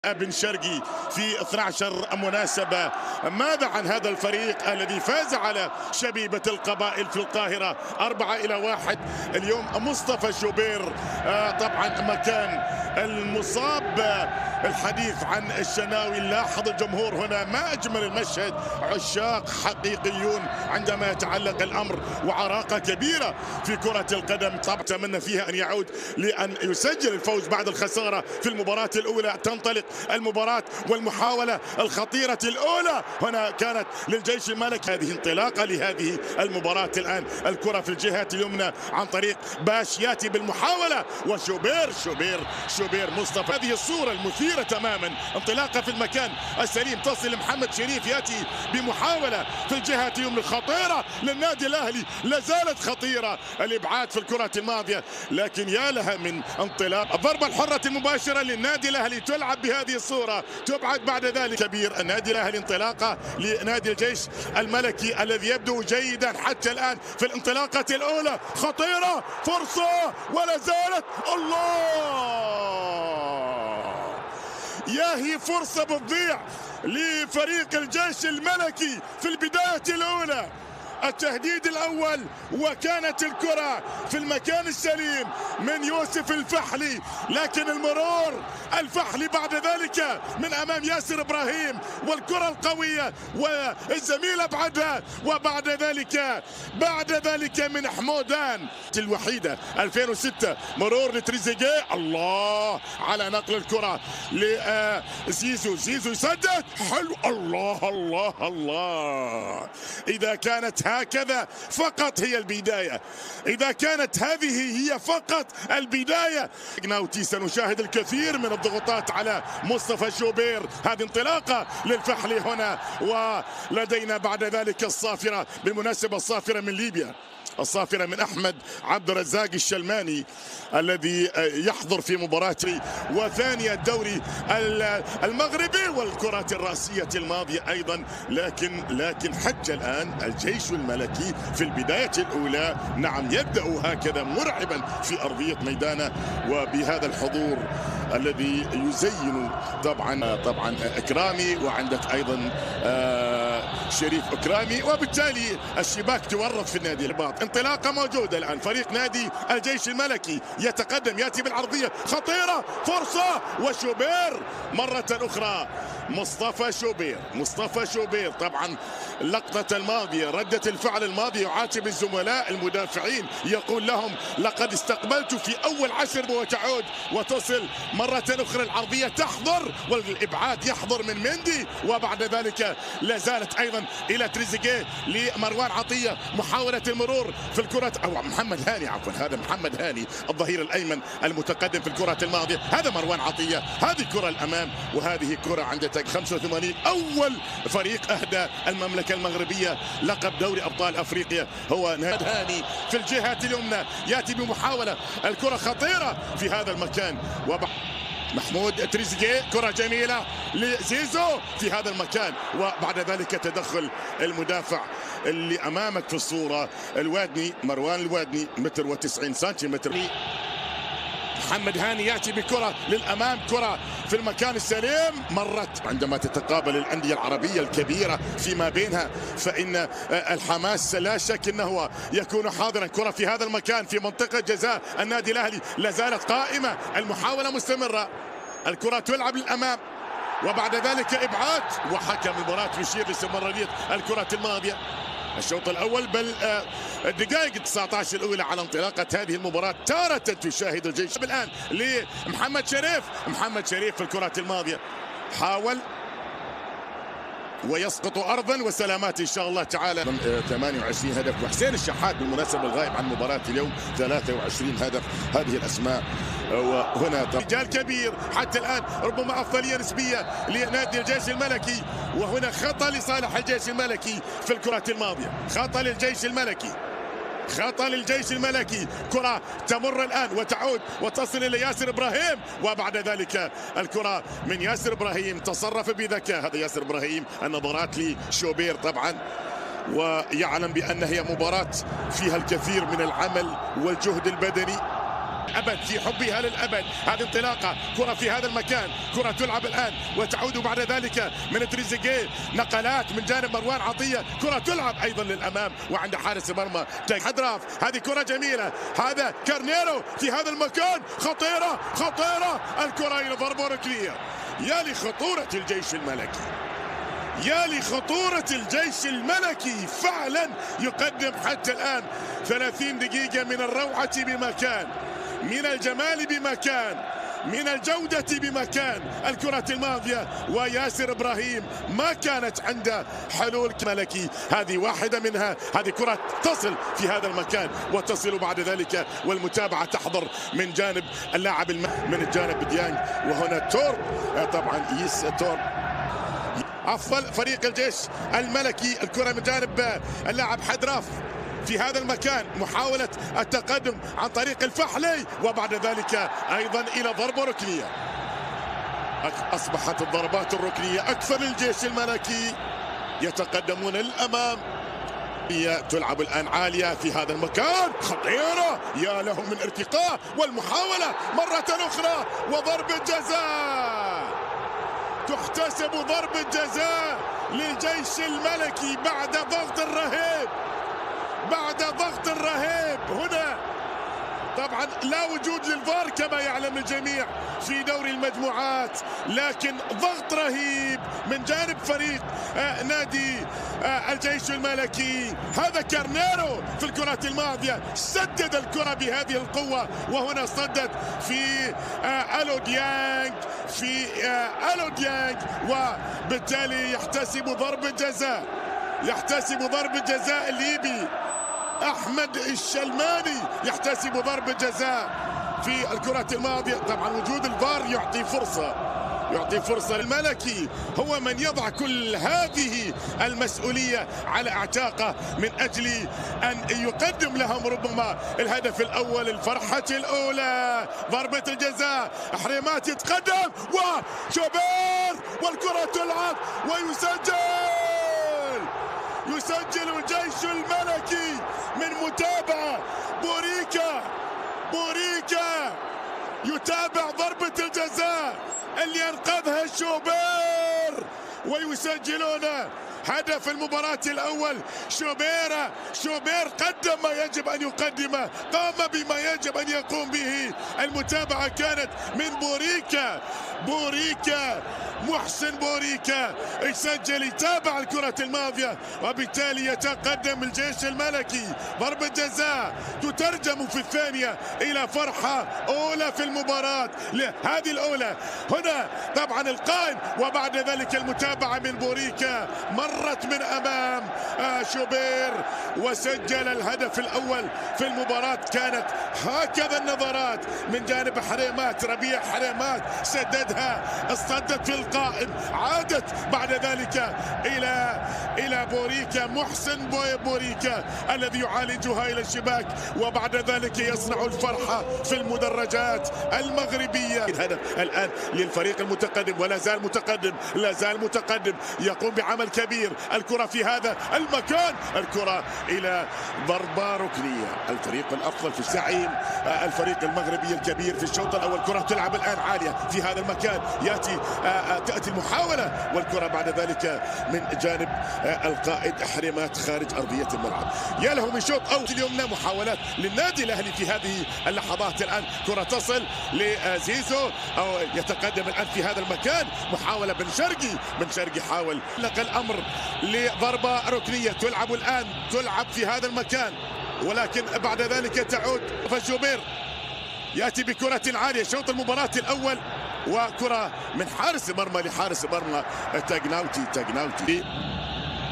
بن شرقي في 12 مناسبة. ماذا عن هذا الفريق الذي فاز على شبيبة القبائل في القاهرة 4-1 اليوم؟ مصطفى شوبير طبعا مكان المصاب. الحديث عن الشناوي، لاحظ الجمهور هنا ما أجمل المشهد، عشاق حقيقيون عندما يتعلق الأمر، وعراقة كبيرة في كرة القدم. طبعا أتمنى فيها أن يعود لأن يسجل الفوز بعد الخسارة في المباراة الأولى. تنطلق المباراة والمحاولة الخطيرة الأولى هنا كانت للجيش الملكي. هذه انطلاقة لهذه المباراة. الآن الكرة في الجهة اليمنى عن طريق باش، يأتي بالمحاولة وشوبير مصطفى. هذه الصورة المثيرة تماما، انطلاقة في المكان السليم تصل لمحمد شريف، يأتي بمحاولة في الجهة اليمنى خطيرة للنادي الأهلي، لازالت خطيرة. الإبعاد في الكرة الماضية، لكن يا لها من انطلاق. الضربة الحرة المباشرة للنادي الأهلي تلعب بهذه الصورة، تبعد بعد ذلك كبير النادي الأهلي. انطلاقة لنادي الجيش الملكي الذي يبدو جيدا حتى الآن في الانطلاقة الأولى، خطيرة، فرصة ولا زالت. الله، يا هي فرصة بتضيع لفريق الجيش الملكي في البداية الأولى. التهديد الأول، وكانت الكرة في المكان السليم من يوسف الفحلي، لكن المرور الفحلي بعد ذلك من أمام ياسر إبراهيم، والكرة القوية والزميل أبعدها، وبعد ذلك من حمودان الوحيدة 2006 مرور لتريزيجيه. الله على نقل الكرة لزيزو، زيزو يسدد حلو. الله إذا كانت هكذا فقط هي البداية، إذا كانت هذه هي فقط البداية. ناوتي سنشاهد الكثير من الضغوطات على مصطفى شوبير. هذه انطلاقة للفحلي هنا، ولدينا بعد ذلك الصافرة، بالمناسبة الصافرة من ليبيا، الصافرة من أحمد عبد الرزاق الشلماني الذي يحضر في مباراة وثانية الدوري المغربي، والكرة الرأسية الماضية أيضا. لكن حج الآن الجيش الملكي في البداية الأولى، نعم يبدأ هكذا مرعبا في أرضية ميدانه، وبهذا الحضور الذي يزين طبعا إكرامي، وعندك أيضا شريف إكرامي، وبالتالي الشباك تورط في النادي الرباط. انطلاقة موجودة الآن، فريق نادي الجيش الملكي يتقدم، يأتي بالعرضية خطيرة، فرصة، وشوبير مرة أخرى. مصطفى شوبير طبعا اللقطة الماضية، ردة الفعل الماضية، يعاتب الزملاء المدافعين، يقول لهم لقد استقبلت في أول 10، وتعود وتصل مرة أخرى العرضية تحضر، والإبعاد يحضر من مندي، وبعد ذلك لا زالت أيضا إلى تريزيجيه لمروان عطية، محاولة المرور في الكرة، أو محمد هاني، عفوا هذا محمد هاني الظهير الأيمن المتقدم في الكرة الماضية، هذا مروان عطية، هذه كرة الأمام، وهذه كرة عند 85. أول فريق أهدى المملكة المغربية لقب دوري أبطال أفريقيا هو نادي هاني في الجهة اليمنى، يأتي بمحاولة، الكرة خطيرة في هذا المكان، محمود تريزيجيه، كرة جميلة لزيزو في هذا المكان، وبعد ذلك تدخل المدافع اللي أمامك في الصورة، الوادني، مروان الوادني، 1.90 سنتيمتر. محمد هاني يأتي بكرة للأمام، كرة في المكان السليم، مرت. عندما تتقابل الأندية العربية الكبيرة فيما بينها، فإن الحماس لا شك أنه يكون حاضرا. كرة في هذا المكان في منطقة جزاء النادي الأهلي، لا زالت قائمة، المحاولة مستمرة، الكرة تلعب للأمام، وبعد ذلك إبعاد، وحكم المباراة يشير لاستمرارية الكرة الماضية. الشوط الأول بل الدقائق 19 الأولى على انطلاقة هذه المباراة. تارة تشاهد الجيش الآن لمحمد شريف في الكرة الماضية، حاول ويسقط أرضا، وسلامات إن شاء الله تعالى. 28 هدف، وحسين الشحات بالمناسبة الغائب عن مباراة اليوم 23 هدف. هذه الأسماء، وهنا رجال كبير حتى الآن، ربما أفضلية نسبية لنادي الجيش الملكي، وهنا خطأ لصالح الجيش الملكي في الكرة الماضية، خطأ للجيش الملكي، كرة تمر الآن وتعود وتصل إلى ياسر إبراهيم، وبعد ذلك الكرة من ياسر إبراهيم، تصرف بذكاء هذا ياسر إبراهيم. النظرات لشوبير طبعا، ويعلم بأن هي مباراة فيها الكثير من العمل والجهد البدني. أبد في حبها للأبد. هذه انطلاقة كرة في هذا المكان، كرة تلعب الآن وتعود بعد ذلك من تريزيجيه، نقلات من جانب مروان عطية، كرة تلعب أيضا للأمام وعند حارس المرمى حدراف. هذه كرة جميلة، هذا كارنيرو في هذا المكان، خطيرة خطيرة، الكرة إلى ضربة ركنية. يا لخطورة الجيش الملكي، يا لخطورة الجيش الملكي، فعلا يقدم حتى الآن 30 دقيقة من الروعة بمكان، من الجمال بمكان، من الجودة بمكان. الكرة الماضية وياسر إبراهيم ما كانت عنده حلول ملكي، هذه واحدة منها. هذه كرة تصل في هذا المكان وتصل بعد ذلك، والمتابعة تحضر من جانب اللاعب من الجانب ديانج، وهنا تورب طبعا تورب أفضل فريق الجيش الملكي. الكرة من جانب اللاعب حدراف في هذا المكان، محاولة التقدم عن طريق الفحلي، وبعد ذلك أيضا إلى ضربة ركنية. أصبحت الضربات الركنية أكثر للجيش الملكي، يتقدمون الأمام. تلعب الآن عالية في هذا المكان، خطيرة، يا له من ارتقاء، والمحاولة مرة أخرى وضربة جزاء. تحتسب ضربة جزاء للجيش الملكي بعد ضغط الرهيب، بعد ضغط الرهيب. هنا طبعا لا وجود للفار كما يعلم الجميع في دوري المجموعات، لكن ضغط رهيب من جانب فريق نادي الجيش الملكي. هذا كارنيرو في الكرة الماضية سدد الكرة بهذه القوة، وهنا صدت في ألو ديانج، في ألو ديانج، وبالتالي يحتسب ضربة جزاء، يحتسب ضربة جزاء الليبي أحمد الشلماني، يحتسب ضربة جزاء في الكرة الماضية. طبعا وجود الفار يعطي فرصة للملكي، هو من يضع كل هذه المسؤولية على اعتاقه من أجل أن يقدم لهم ربما الهدف الأول، الفرحة الأولى. ضربة الجزاء، حريمات يتقدم وشوبير، والكرة تلعب يسجل الجيش الملكي من متابعة. بوريكا يتابع ضربة الجزاء اللي انقذها شوبير، ويسجلون هدف المباراة الأول. شوبير قدم ما يجب أن يقدمه، قام بما يجب أن يقوم به. المتابعة كانت من بوريكا محسن بوريكا، يسجل، يتابع الكرة الماضية، وبالتالي يتقدم الجيش الملكي. ضربة جزاء تترجم في الثانية إلى فرحة أولى في المباراة. هذه الأولى هنا طبعا القائم، وبعد ذلك المتابعة من بوريكا مرت من أمام شوبير وسجل الهدف الأول في المباراة. كانت هكذا النظرات من جانب حريمات، ربيع حريمات سددها، اصطدت في القائم، عادت بعد ذلك إلى بوريكا، محسن بوريكا الذي يعالجها إلى الشباك، وبعد ذلك يصنع الفرحة في المدرجات المغربية. الهدف الآن للفريق المتقدم، ولا زال متقدم، لا زال متقدم، يقوم بعمل كبير. الكرة في هذا المكان، الكرة إلى ضربة ركنية. الفريق الأفضل في الزعيم الفريق المغربي الكبير في الشوط الأول. كرة تلعب الآن عالية في هذا المكان، تأتي المحاولة، والكرة بعد ذلك من جانب القائد حريمات خارج أرضية الملعب. يا له من شوط أول اليمنى، محاولات للنادي الأهلي في هذه اللحظات. الآن كرة تصل لزيزو، أو يتقدم الآن في هذا المكان، محاولة بن شرقي حاول، لقى الأمر لضربة ركنية. تلعب الآن، تلعب في هذا المكان، ولكن بعد ذلك تعود. فشوبير يأتي بكرة عالية. شوط المباراة الأول، وكرة من حارس المرمى لحارس المرمى تاغناوتي.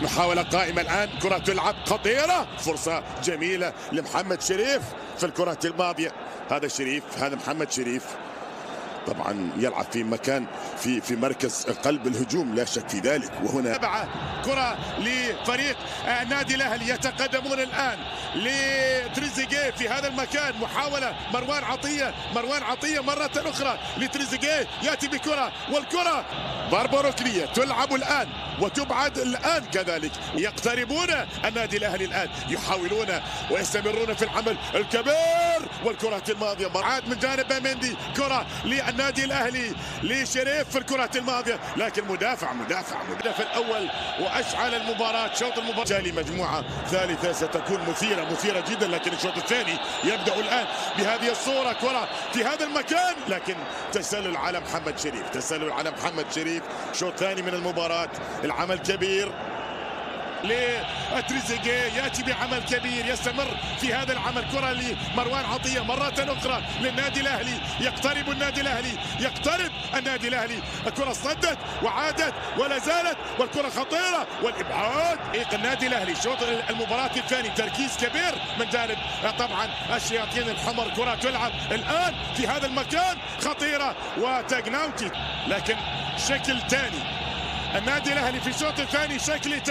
محاولة قائمة الآن، كرة تلعب خطيرة، فرصة جميلة لمحمد شريف في الكرة الماضية. هذا محمد شريف طبعا يلعب في مكان في مركز قلب الهجوم لا شك في ذلك. وهنا كرة لفريق النادي الاهلي، يتقدمون الان لتريزيجيه في هذا المكان. محاولة مروان عطية مرة اخرى لتريزيجيه، ياتي بكرة والكرة ضربة ركنية تلعب الان وتبعد الان كذلك. يقتربون النادي الاهلي الان، يحاولون ويستمرون في العمل الكبير، والكرة الماضية عاد من جانب مندي، كرة للنادي الاهلي لشريف في الكرة الماضية، لكن مدافع في الاول واشعل المباراة. شوط المباراة جالي مجموعة ثالثة ستكون مثيرة جدا، لكن الشوط الثاني يبدأ الان بهذه الصورة. كرة في هذا المكان، لكن تسلل على محمد شريف. شوط ثاني من المباراة، العمل كبير لتريزيجيه، ياتي بعمل كبير، يستمر في هذا العمل. كرة لمروان عطية مرة أخرى للنادي الأهلي، يقترب النادي الأهلي. الكرة صدت وعادت ولا زالت، والكرة خطيرة والإبعاد. النادي الأهلي شوط المباراة الثاني، تركيز كبير من جانب طبعا الشياطين الحمر. كرة تلعب الآن في هذا المكان خطيرة وتاغناوتي، لكن شكل ثاني النادي الاهلي في الشوط الثاني، شكل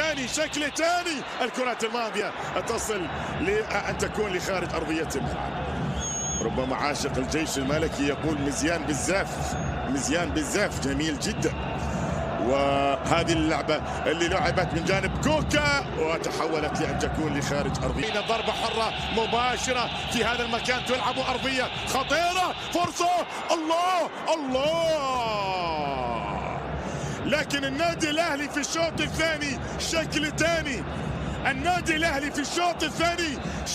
ثاني. الكرة الماضية تصل لأن تكون لخارج أرضية الملعب. ربما عاشق الجيش الملكي يقول مزيان بالزاف جميل جدا. وهذه اللعبة اللي لعبت من جانب كوكا وتحولت لأن تكون لخارج أرضية. ضربة حرة مباشرة في هذا المكان، تلعب أرضية خطيرة، فرصة، الله، لكن النادي الاهلي في الشوط الثاني شكل ثاني.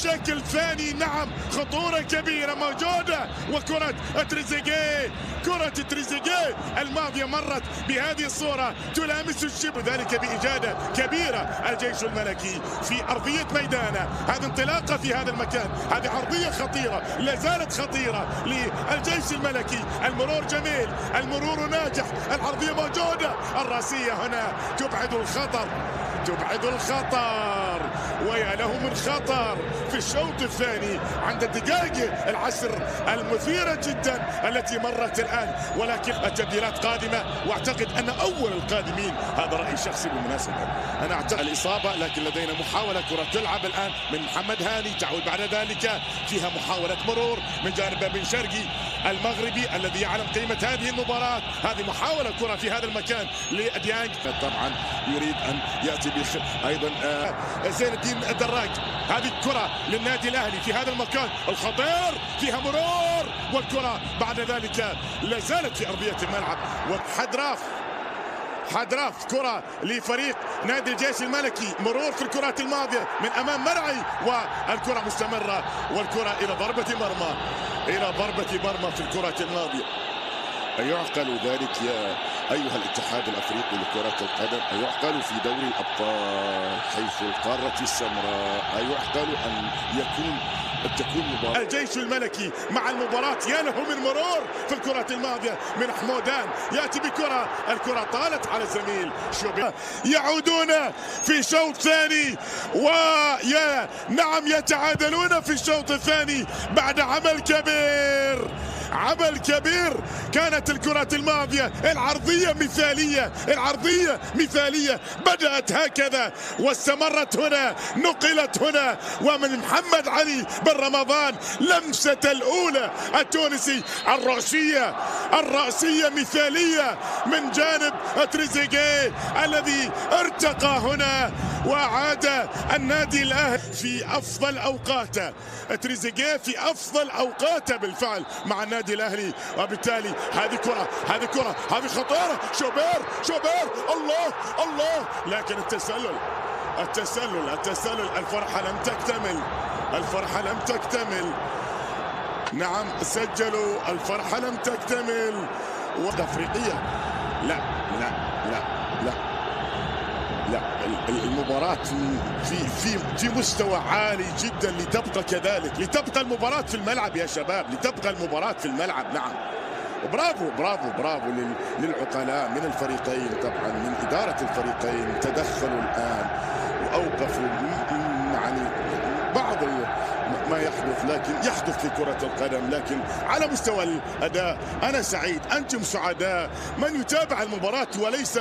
شكل ثاني، نعم، خطورة كبيرة موجودة. وكرة تريزيجيه الماضية مرت بهذه الصورة تلامس الشبه، ذلك بإجادة كبيرة. الجيش الملكي في أرضية ميدانه، هذه انطلاقة في هذا المكان، هذه عرضية خطيرة لا زالت خطيرة للجيش الملكي. المرور جميل، المرور ناجح، العرضية موجودة، الراسية هنا تبعد الخطر، ويا له من خطر في الشوط الثاني عند الدقائق العشر المثيرة جدا التي مرت الآن. ولكن التبديلات قادمة، واعتقد أن أول القادمين، هذا رأي شخصي بالمناسبة، أنا أعتقد الإصابة، لكن لدينا محاولة كرة تلعب الآن من محمد هاني، تعود بعد ذلك فيها محاولة مرور من جانب بن شرقي المغربي الذي يعلم قيمة هذه المباراة. هذه محاولة كرة في هذا المكان لديانج، طبعا يريد أن يأتي أيضا زين الدين الدراج. هذه الكرة للنادي الأهلي في هذا المكان الخطير، فيها مرور، والكرة بعد ذلك لا زالت في أرضية الملعب. حدراف كرة لفريق نادي الجيش الملكي، مرور في الكرات الماضية من أمام مرعي، والكرة مستمرة، والكرة إلى ضربة مرمى في الكرة الماضية. أيعقل ذلك يا أيها الاتحاد الأفريقي لكرة القدم؟ أيعقل في دوري الأبطال حيث القارة السمراء؟ أيعقل أن تكون مباراة الجيش الملكي مع المباراة؟ يا له من مرور في الكرة الماضية من حمودان، يأتي بكرة، الكرة طالت على الزميل شوبير. يعودون في شوط ثاني، نعم يتعادلون في الشوط الثاني بعد عمل كبير. كانت الكرة الماضية العرضية مثالية، بدأت هكذا واستمرت هنا، نقلت هنا، ومن محمد علي بن رمضان لمسة الأولى التونسي، الرأسية مثالية من جانب تريزيجيه الذي ارتقى هنا وعاد النادي الأهلي في أفضل أوقاته. تريزيجيه في أفضل أوقاته بالفعل مع النادي الأهلي، وبالتالي هذه كرة هذه خطيرة. شوبير، الله، لكن التسلل، الفرحة لم تكتمل. نعم سجلوا، الفرحة لم تكتمل. أفريقية، لا المباراة في مستوى عالي جدا لتبقى كذلك، لتبقى المباراة في الملعب يا شباب، نعم. برافو للعقلاء من الفريقين، طبعا من إدارة الفريقين، تدخلوا الآن وأوقفوا يعني بعض ما يحدث، لكن يحدث في كرة القدم. لكن على مستوى الأداء أنا سعيد، أنتم سعداء. من يتابع المباراة وليس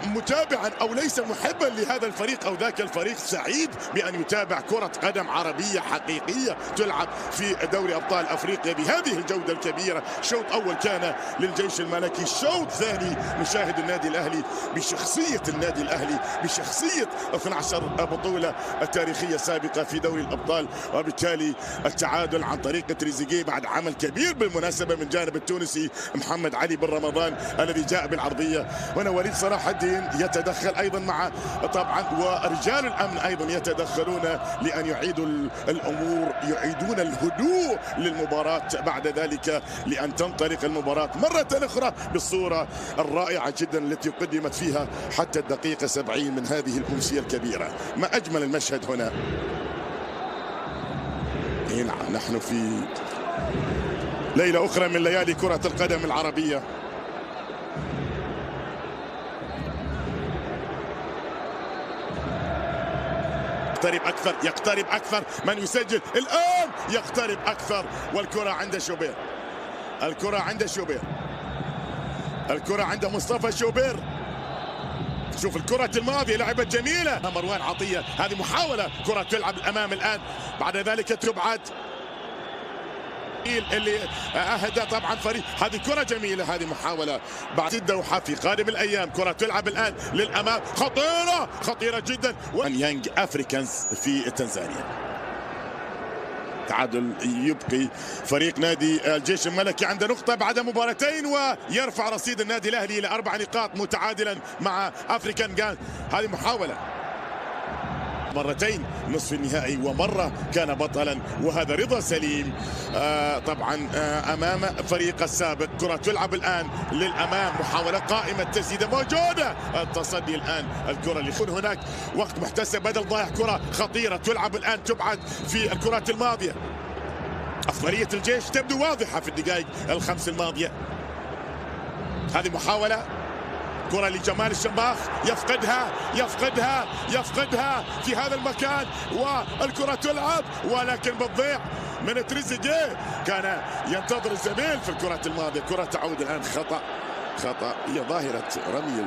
متابعا أو ليس محبا لهذا الفريق أو ذاك الفريق سعيد بأن يتابع كرة قدم عربية حقيقية تلعب في دوري أبطال أفريقيا بهذه الجودة الكبيرة. شوط أول كان للجيش الملكي، شوط ثاني نشاهد النادي الأهلي بشخصية النادي الأهلي، بشخصية 12 بطولة تاريخية سابقة في دوري الأبطال، وبالتالي التعادل عن طريق تريزيجيه بعد عمل كبير بالمناسبة من جانب التونسي محمد علي بن رمضان الذي جاء بالعرضية. هنا وليد صلاح الدين يتدخل أيضا مع طبعا، ورجال الأمن أيضا يتدخلون لأن يعيدوا الأمور، يعيدون الهدوء للمباراة بعد ذلك لأن تنطلق المباراة مرة أخرى بالصورة الرائعة جدا التي قدمت فيها حتى الدقيقة 70 من هذه الأمسية الكبيرة. ما أجمل المشهد هنا. نعم، نحن في ليلة أخرى من ليالي كرة القدم العربية. يقترب أكثر، يقترب أكثر، من يسجل الآن؟ يقترب أكثر، والكرة عند شوبير، الكرة عند شوبير، الكرة عند مصطفى شوبير. شوف الكرة الماضية لعبت جميلة مروان عطية، هذه محاولة كرة تلعب الأمام الآن، بعد ذلك تبعد اللي أهدى طبعا فريق. هذه كرة جميلة، هذه محاولة بعد الدوحة في قادم الأيام. كرة تلعب الآن للأمام، خطيرة خطيرة جدا. يانج أفريكانز في تنزانيا. تعادل يبقي فريق نادي الجيش الملكي عند نقطة بعد مباراتين، ويرفع رصيد النادي الأهلي إلى 4 نقاط متعادلا مع أفريكان جان. هذه محاولة مرتين نصف النهائي، ومرة كان بطلا، وهذا رضا سليم طبعا أمام فريق السابق. كرة تلعب الآن للأمام، محاولة قائمة، تسديدة موجودة، التصدي الآن. الكرة اللي يكون هناك وقت محتسب بدل ضائع. كرة خطيرة تلعب الآن، تبعد في الكرات الماضية. أفضلية الجيش تبدو واضحة في الدقائق الخمس الماضية. هذه محاولة، كرة لجمال الشباخ، يفقدها يفقدها يفقدها في هذا المكان، والكرة تلعب ولكن بالضيع من تريزيجيه. كان ينتظر الزميل في الكرة الماضية. كرة تعود الآن خطأ، خطأ، هي ظاهرة رمي